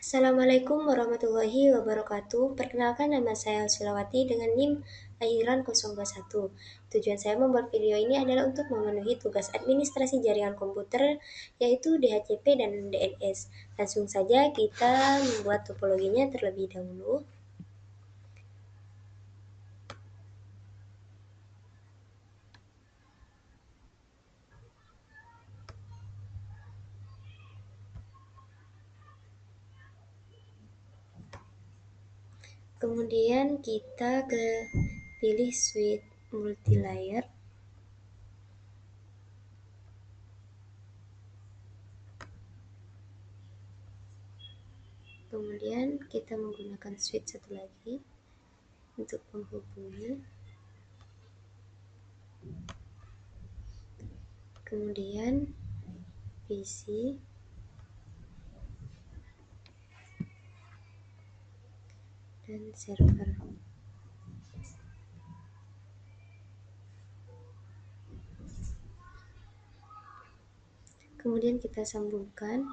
Assalamualaikum warahmatullahi wabarakatuh. Perkenalkan, nama saya Silawati dengan NIM akhiran 021. Tujuan saya membuat video ini adalah untuk memenuhi tugas administrasi jaringan komputer, yaitu DHCP dan DNS. Langsung saja kita membuat topologinya terlebih dahulu. Kemudian kita pilih switch multilayer. Kemudian kita menggunakan switch satu lagi untuk menghubungi. Kemudian PC, dan server. Kemudian kita sambungkan.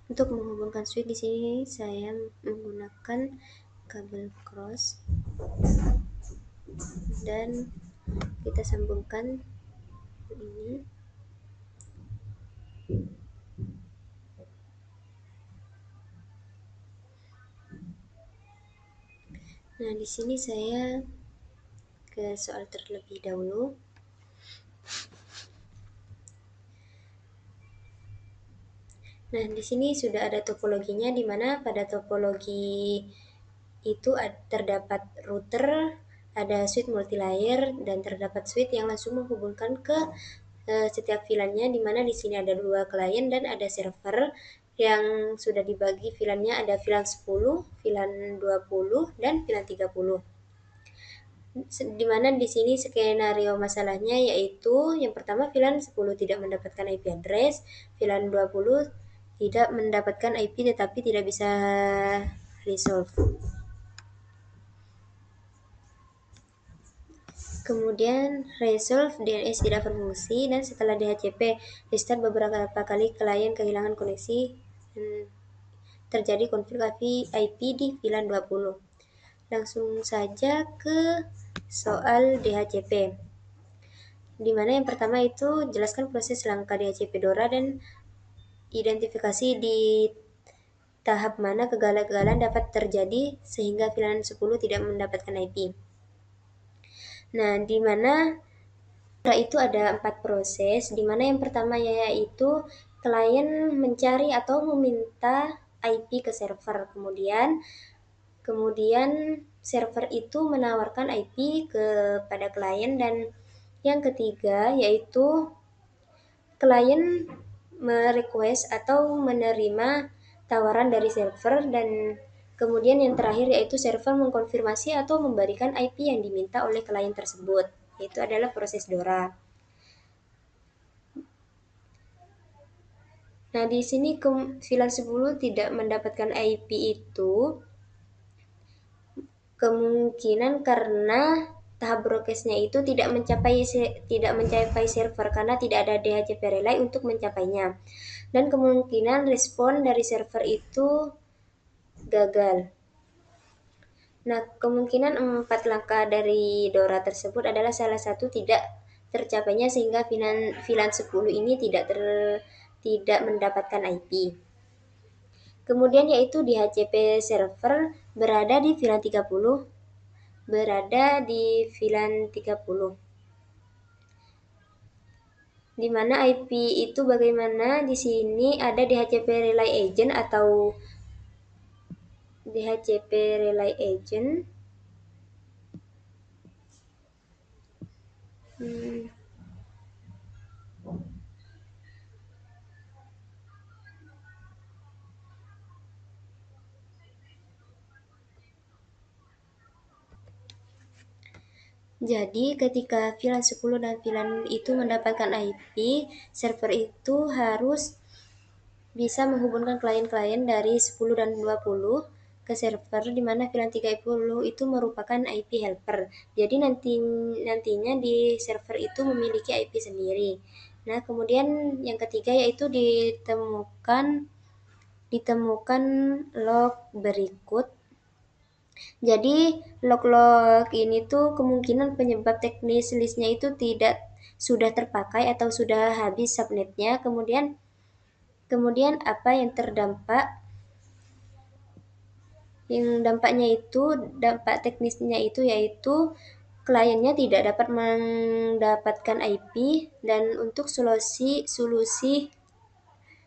Untuk menghubungkan switch di sini saya menggunakan kabel cross dan kita sambungkan ini. Nah, di sini saya ke soal terlebih dahulu. Nah, di sini sudah ada topologinya, di mana pada topologi itu terdapat router, ada switch multilayer, dan terdapat switch yang langsung menghubungkan ke setiap VLAN-nya, di mana di sini ada dua klien dan ada server yang sudah dibagi VLAN-nya, ada VLAN 10, VLAN 20, dan VLAN 30. Di mana di sini skenario masalahnya yaitu yang pertama VLAN 10 tidak mendapatkan IP address, VLAN 20 tidak mendapatkan IP tetapi tidak bisa resolve. Kemudian resolve DNS tidak berfungsi, dan setelah DHCP restart beberapa kali klien kehilangan koneksi dan terjadi konflik IP di VLAN 20. Langsung saja ke soal DHCP. Di mana yang pertama itu jelaskan proses langkah DHCP DORA dan identifikasi di tahap mana kegagalan dapat terjadi sehingga VLAN 10 tidak mendapatkan IP. Nah, di mana itu ada 4 proses, di mana yang pertama yaitu klien mencari atau meminta IP ke server. Kemudian server itu menawarkan IP kepada klien, dan yang ketiga yaitu klien merequest atau menerima tawaran dari server, dan kemudian yang terakhir yaitu server mengkonfirmasi atau memberikan IP yang diminta oleh klien tersebut. Itu adalah proses DORA. Nah, di sini VLAN 10 tidak mendapatkan IP itu kemungkinan karena tahap broadcast-nya itu tidak mencapai server karena tidak ada DHCP relay untuk mencapainya. Dan kemungkinan respon dari server itu gagal. Nah, kemungkinan 4 langkah dari DORA tersebut adalah salah satu tidak tercapainya sehingga VLAN 10 ini tidak mendapatkan IP. Kemudian yaitu DHCP server berada di VLAN 30, di mana IP itu bagaimana? Di sini ada DHCP relay agent atau DHCP relay agent. Jadi ketika VLAN 10 dan VLAN itu mendapatkan IP, server itu harus bisa menghubungkan klien-klien dari 10 dan 20 ke server di mana VLAN 30 itu merupakan IP helper. Jadi nantinya di server itu memiliki IP sendiri. Nah, kemudian yang ketiga yaitu ditemukan log berikut. Jadi log-log ini tuh kemungkinan penyebab teknis listnya itu tidak sudah terpakai atau sudah habis subnetnya. Kemudian apa yang terdampak? Yang dampaknya itu, dampak teknisnya itu yaitu kliennya tidak dapat mendapatkan IP, dan untuk solusi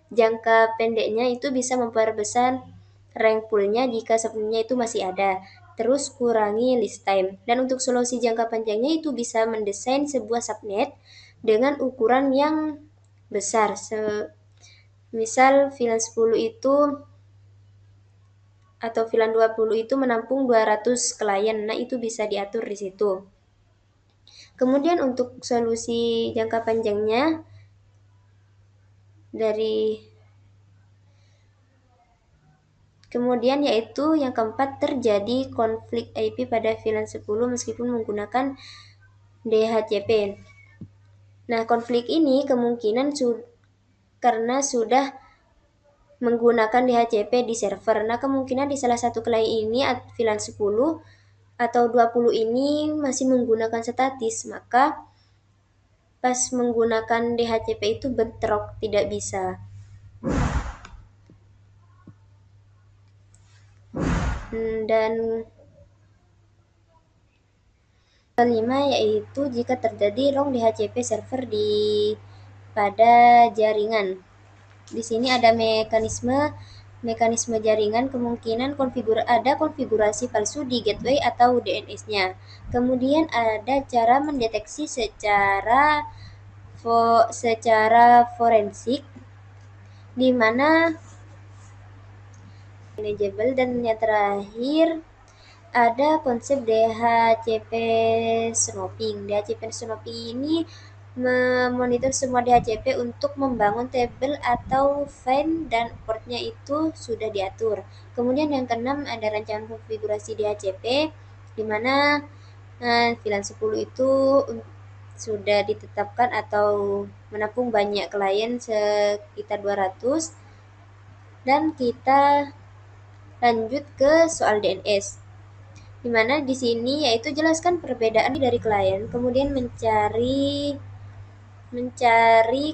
jangka pendeknya itu bisa memperbesar rank poolnya jika subnetnya itu masih ada. Terus kurangi list time. Dan untuk solusi jangka panjangnya itu bisa mendesain sebuah subnet dengan ukuran yang besar. Misal VLAN 10 itu atau VLAN 20 itu menampung 200 klien. Nah, itu bisa diatur di situ. Kemudian untuk solusi jangka panjangnya kemudian yaitu yang keempat, terjadi konflik IP pada VLAN 10 meskipun menggunakan DHCP. Nah, konflik ini kemungkinan karena sudah menggunakan DHCP di server. Nah, kemungkinan di salah satu klien ini VLAN 10 atau 20 ini masih menggunakan statis, maka pas menggunakan DHCP itu bentrok, tidak bisa. Dan kelima yaitu jika terjadi wrong DHCP server pada jaringan. Di sini ada mekanisme jaringan, kemungkinan ada konfigurasi palsu di gateway atau DNS-nya. Kemudian ada cara mendeteksi secara forensik, di mana manageable, dan yang terakhir ada konsep DHCP snooping. DHCP snooping ini memonitor semua DHCP untuk membangun tabel atau find, dan portnya itu sudah diatur. Kemudian yang keenam ada rancangan konfigurasi DHCP, di mana VLAN 10 itu sudah ditetapkan atau menampung banyak klien sekitar 200. Dan kita lanjut ke soal DNS, di mana di sini yaitu jelaskan perbedaan dari klien, kemudian mencari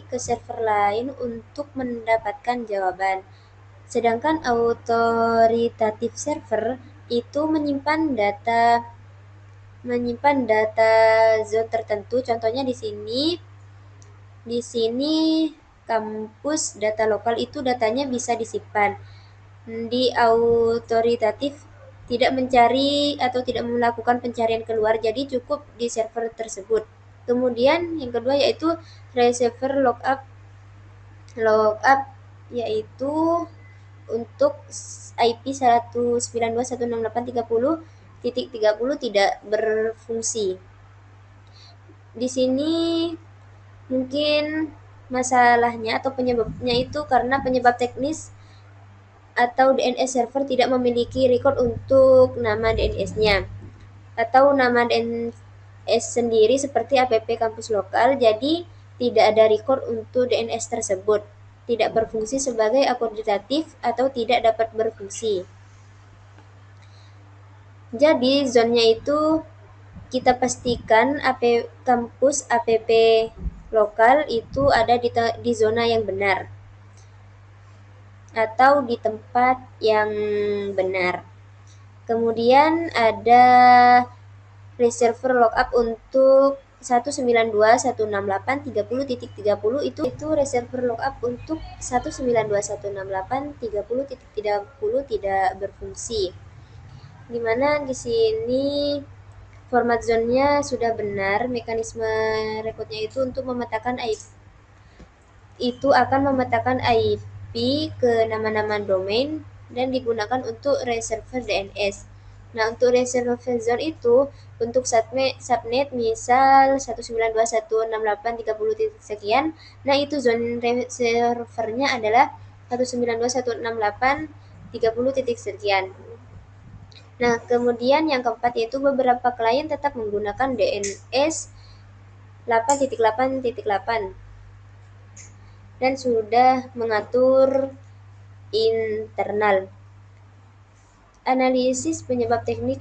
ke server lain untuk mendapatkan jawaban. Sedangkan autoritatif server itu menyimpan data zone tertentu. Contohnya di sini kampus data lokal itu datanya bisa disimpan. Di autoritatif tidak mencari atau tidak melakukan pencarian keluar, jadi cukup di server tersebut. Kemudian yang kedua yaitu receiver lookup, yaitu untuk IP 192.168.30.30 tidak berfungsi. Di sini mungkin masalahnya atau penyebabnya itu karena penyebab teknis atau DNS server tidak memiliki record untuk nama DNS-nya atau nama DNS sendiri seperti app kampus lokal, jadi tidak ada record untuk DNS tersebut, tidak berfungsi sebagai akomodatif atau tidak dapat berfungsi. Jadi zone-nya itu kita pastikan kampus app lokal itu ada di zona yang benar atau di tempat yang benar. Kemudian ada reserver lookup untuk 192.168.30.30 itu reserver lookup untuk 192.168.30.30 tidak berfungsi. Dimana di sini format zone-nya sudah benar, mekanisme recordnya itu untuk memetakan IP, itu akan memetakan IP ke nama-nama domain dan digunakan untuk reserver DNS. Nah, untuk reserver zone itu untuk subnet misal 192.168.30 sekian. Nah, itu zone servernya adalah 192.168.30 sekian. Nah, kemudian yang keempat yaitu beberapa klien tetap menggunakan DNS 8.8.8 dan sudah mengatur internal. Analisis penyebab teknis,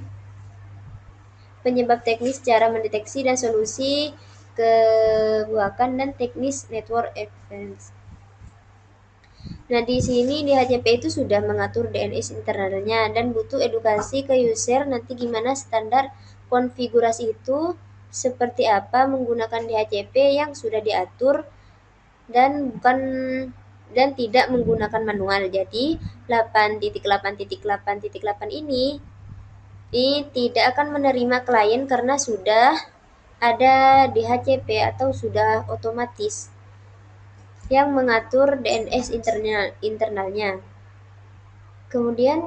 cara mendeteksi dan solusi kebuakan dan teknis network events. Nah, di sini di HCP itu sudah mengatur DNS internalnya dan butuh edukasi ke user nanti gimana standar konfigurasi itu seperti apa menggunakan DHCP yang sudah diatur dan tidak menggunakan manual. Jadi 8.8.8.8 ini tidak akan menerima klien karena sudah ada DHCP atau sudah otomatis yang mengatur DNS internalnya. Kemudian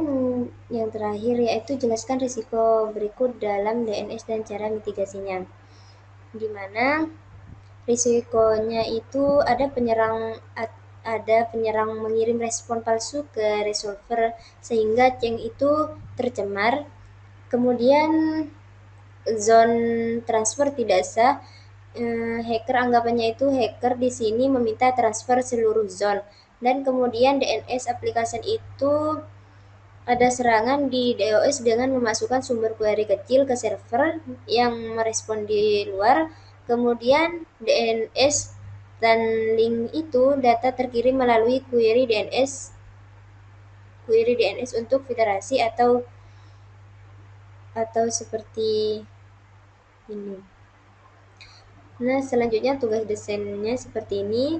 yang terakhir yaitu jelaskan risiko berikut dalam DNS dan cara mitigasinya. Di mana risikonya itu ada penyerang mengirim respon palsu ke resolver sehingga ceng itu tercemar. Kemudian zone transfer tidak sah. Hacker anggapannya itu hacker di sini meminta transfer seluruh zone. Dan kemudian DNS application itu ada serangan di DOS dengan memasukkan sumber query kecil ke server yang merespon di luar. Kemudian DNS dan link itu data terkirim melalui query DNS untuk federasi atau seperti ini. Nah, selanjutnya tugas desainnya seperti ini.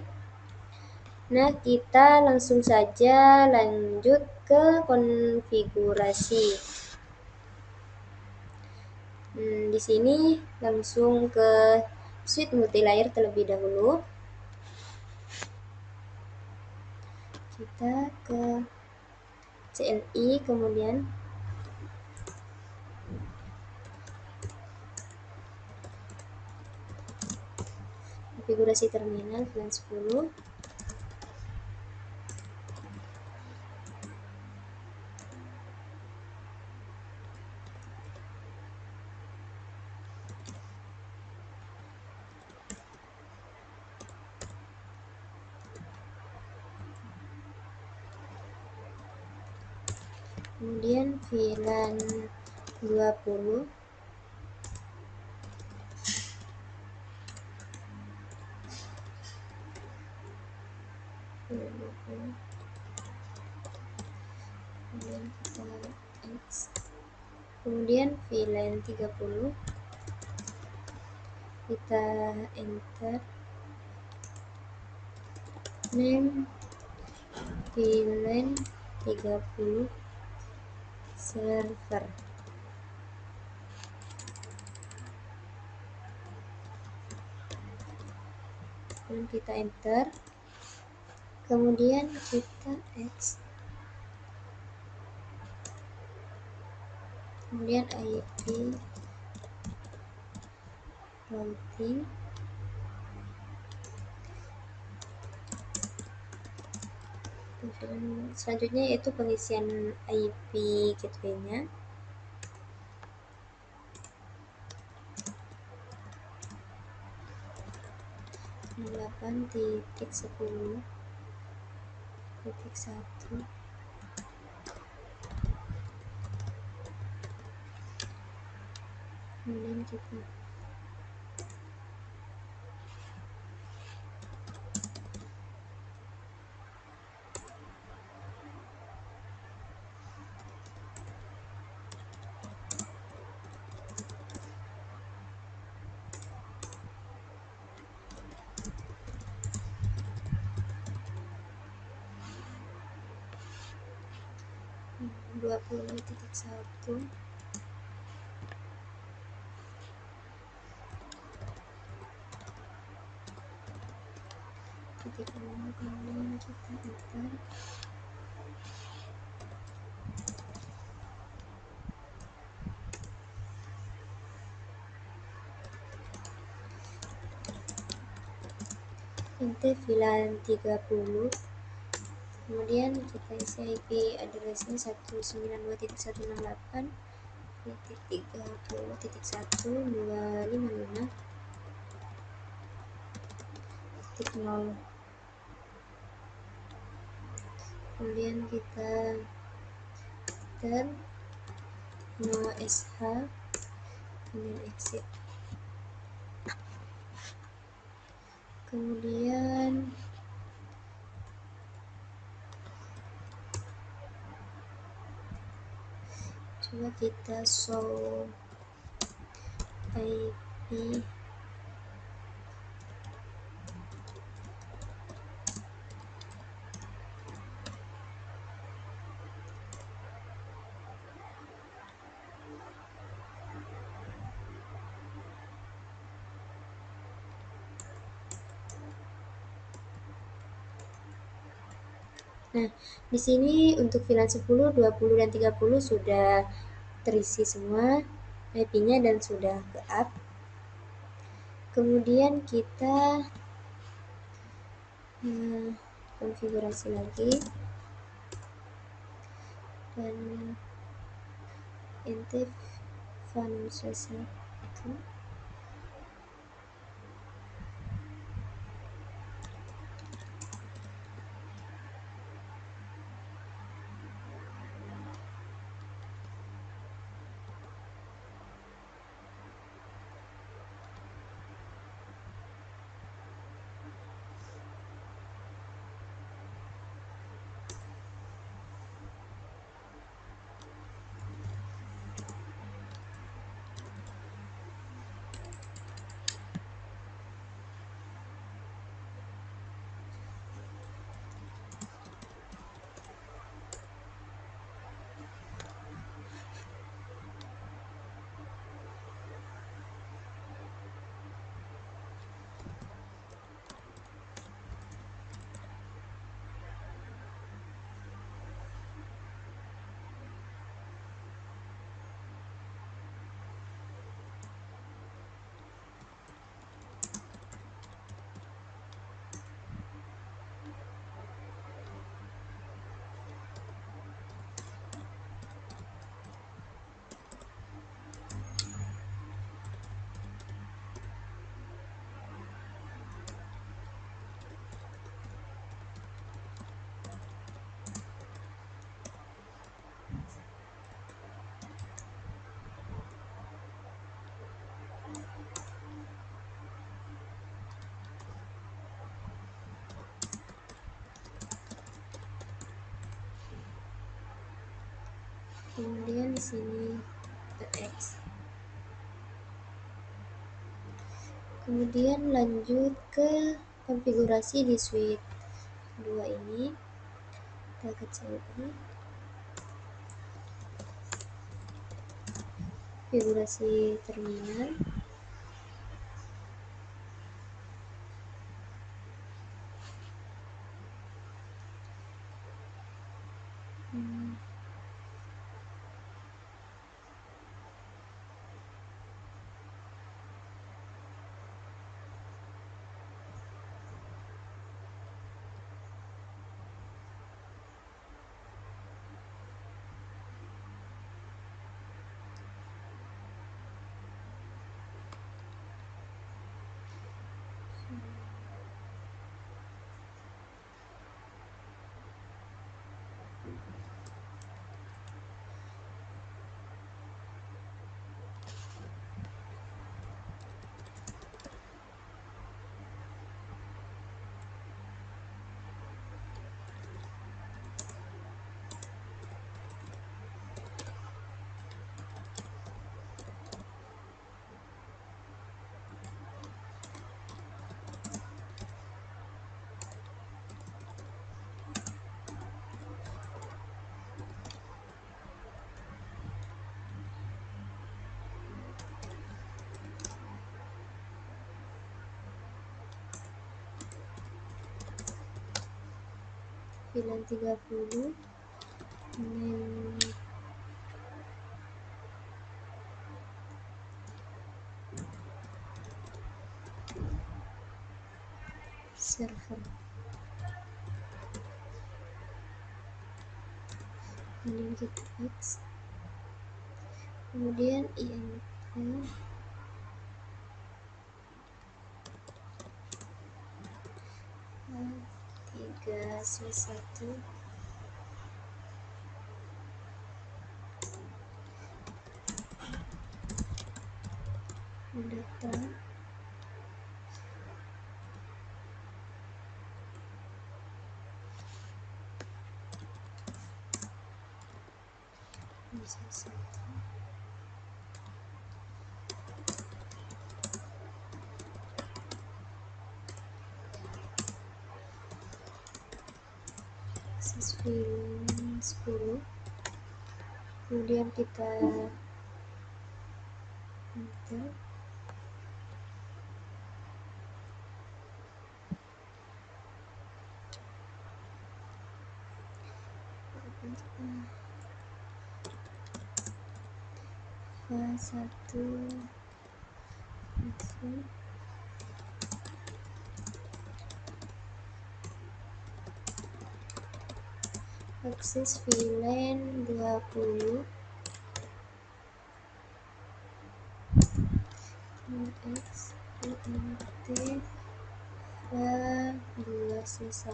Nah, kita langsung saja lanjut ke konfigurasi. Di sini langsung ke suite multilayer terlebih dahulu. Kita ke CLI, kemudian konfigurasi terminal VLAN 10. Kemudian VLAN 20. Kemudian kita X. Kemudian VLAN 30. Kita enter name VLAN 30 server. Dan kita enter, kemudian kita X, kemudian IP routing, selanjutnya yaitu pengisian IP gateway-nya. Delapan titik 10.1. Kemudian kita dua puluh titik satu. Kemudian kita enter, ente VLAN 30, kemudian kita isi IP addressnya 192.168.30.255.0. Kemudian kita enter no sh, kemudian exit. Kemudian coba kita show IP. Nah, di sini untuk VLAN 10, 20, dan 30 sudah terisi semua IP-nya dan sudah ke-up. Kemudian kita konfigurasi lagi dan ente selesai itu. Kemudian di sini X. Kemudian lanjut ke konfigurasi di switch 2 ini. Kita ke CLI, konfigurasi terminal. VLAN 30, server, kemudian kita X, kemudian INT 3C1 data bisa satu akses filling 10, kemudian kita enter, F1 info akses VLAN 20 X INT 2C1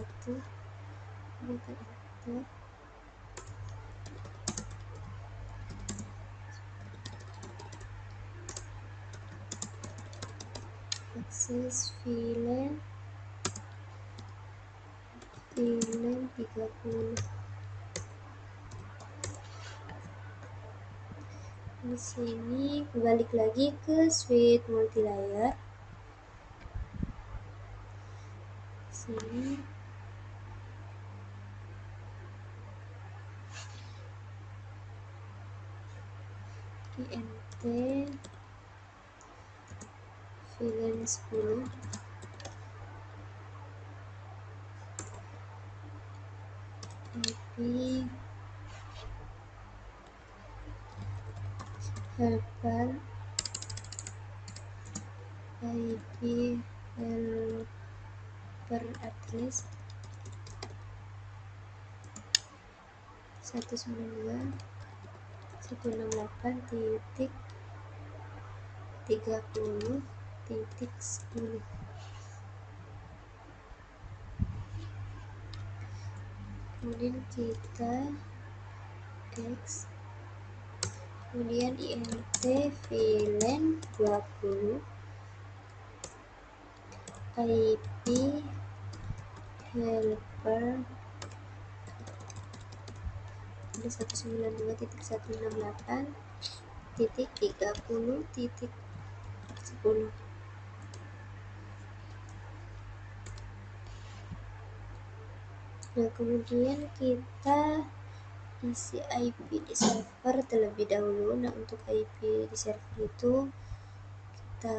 kita enter, akses VLAN 30. Di sini balik lagi ke suite multilayer. Sini INT VLAN 10, IP helper address 192.168.30.10. Kemudian kita X, kemudian INT VLAN 20, IP helper ada 192.168.30.10. Nah, kemudian kita isi IP di server terlebih dahulu. Nah, untuk IP di server itu kita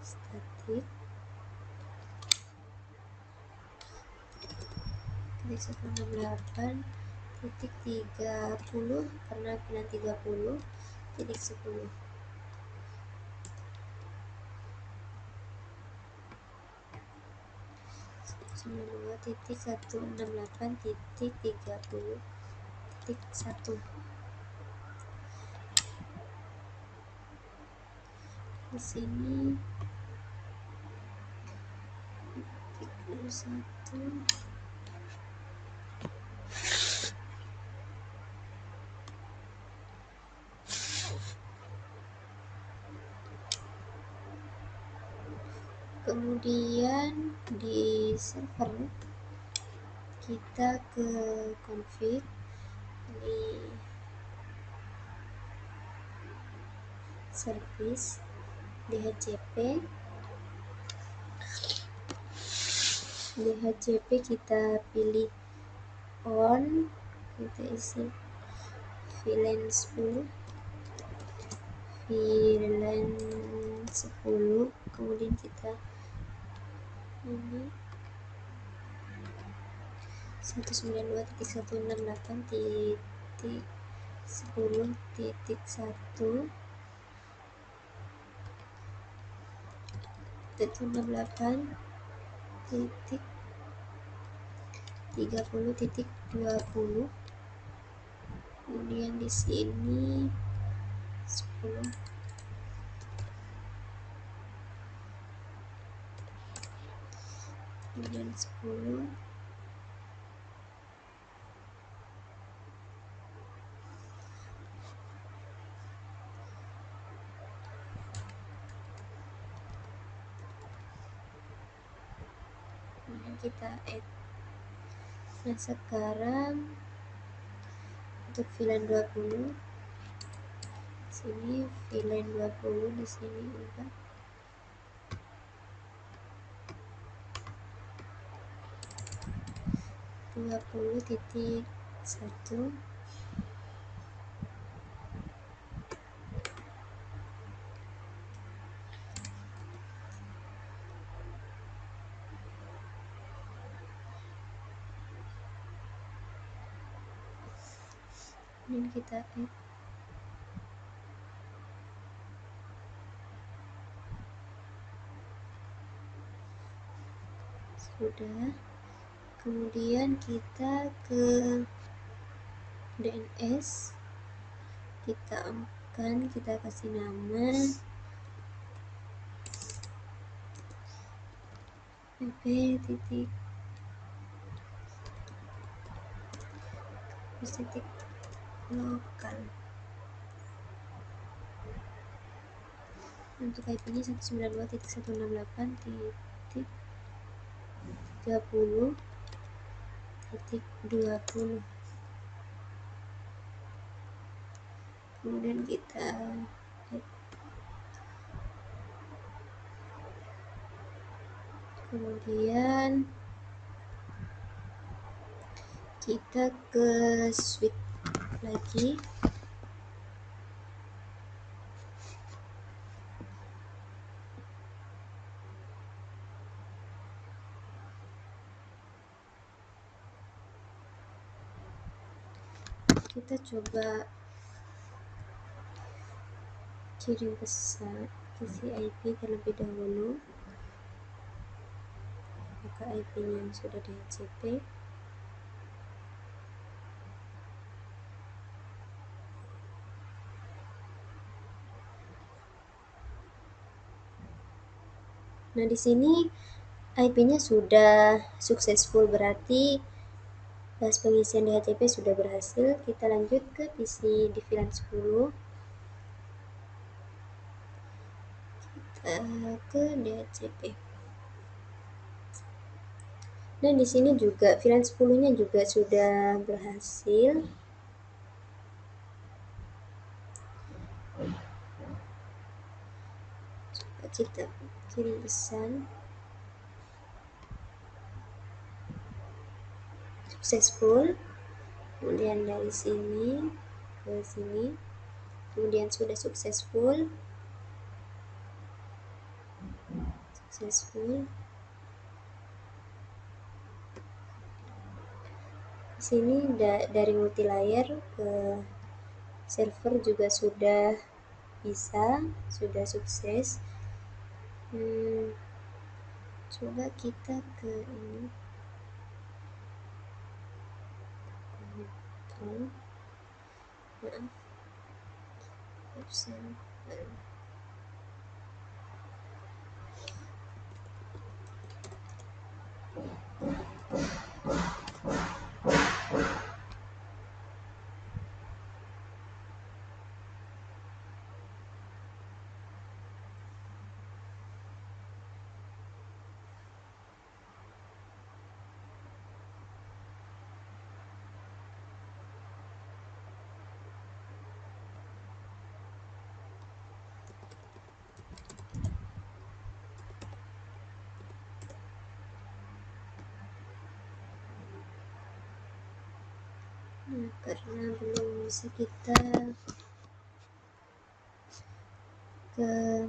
static ketik 168.30 karena pilihan 30 titik 10. Titik 168.30.1 di sini titik 1. Kemudian di server kita ke config, di service DHCP kita pilih on, kita isi VLAN 10, kemudian kita ini 192.168.10.1. 128.30.20, kemudian di sini 10, kemudian 10, kemudian kita add. Nah, sekarang untuk VLAN 20, sini VLAN 20, di sini juga 20.1. Kemudian kita add. Sudah. Kemudian kita ke DNS, kita on-kan, kita kasih nama pp titik lokal. Untuk IP-nya 192.168.30.20. Kemudian kita add. Kemudian kita ke switch lagi. Kita coba kirim pesan ke si IP terlebih dahulu. Maka IP-nya yang sudah DHCP. Nah, di sini IP-nya sudah successful, berarti pas pengisian DHCP sudah berhasil. Kita lanjut ke PC di VLAN 10. Kita ke DHCP. Dan di sini juga VLAN 10-nya juga sudah berhasil. Coba kita kirim pesan. Successful. Kemudian dari sini ke sini. Kemudian sudah successful. Di sini dari multilayer ke server juga sudah bisa, sudah sukses. Coba kita ke ini. Maaf. Absen. Nah, karena belum bisa, kita ke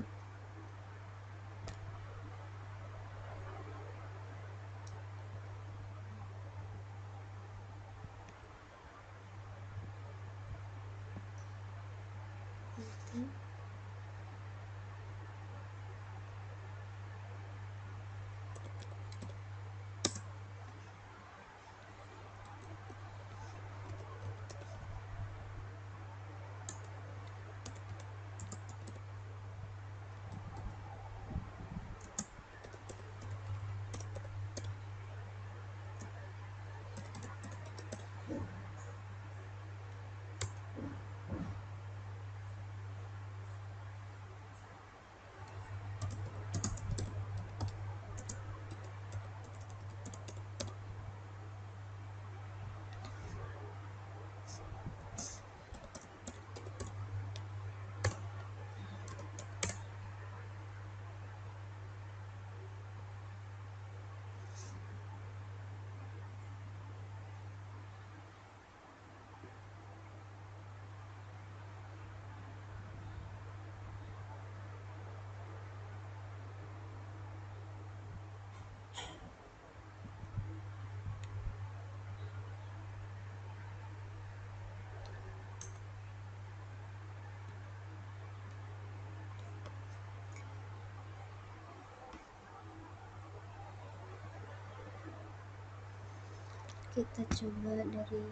Kita coba dari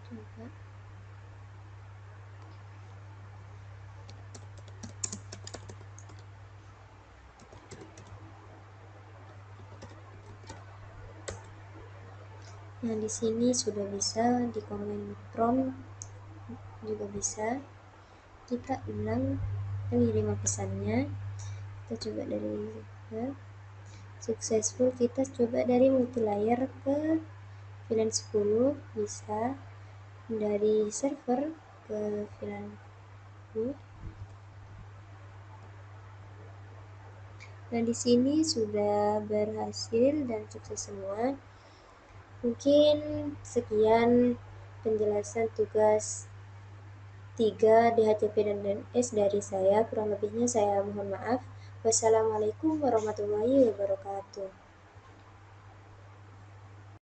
coba. Nah, di sini sudah bisa di command prompt juga bisa. Kita ulang pengiriman pesannya. Kita coba dari successful. Kita coba dari multilayer ke VLAN 10 bisa, dari server ke VLAN 10. Nah, di sini sudah berhasil dan sukses semua. Mungkin sekian penjelasan tugas 3 DHCP dan DNS dari saya. Kurang lebihnya saya mohon maaf. Wassalamualaikum warahmatullahi wabarakatuh.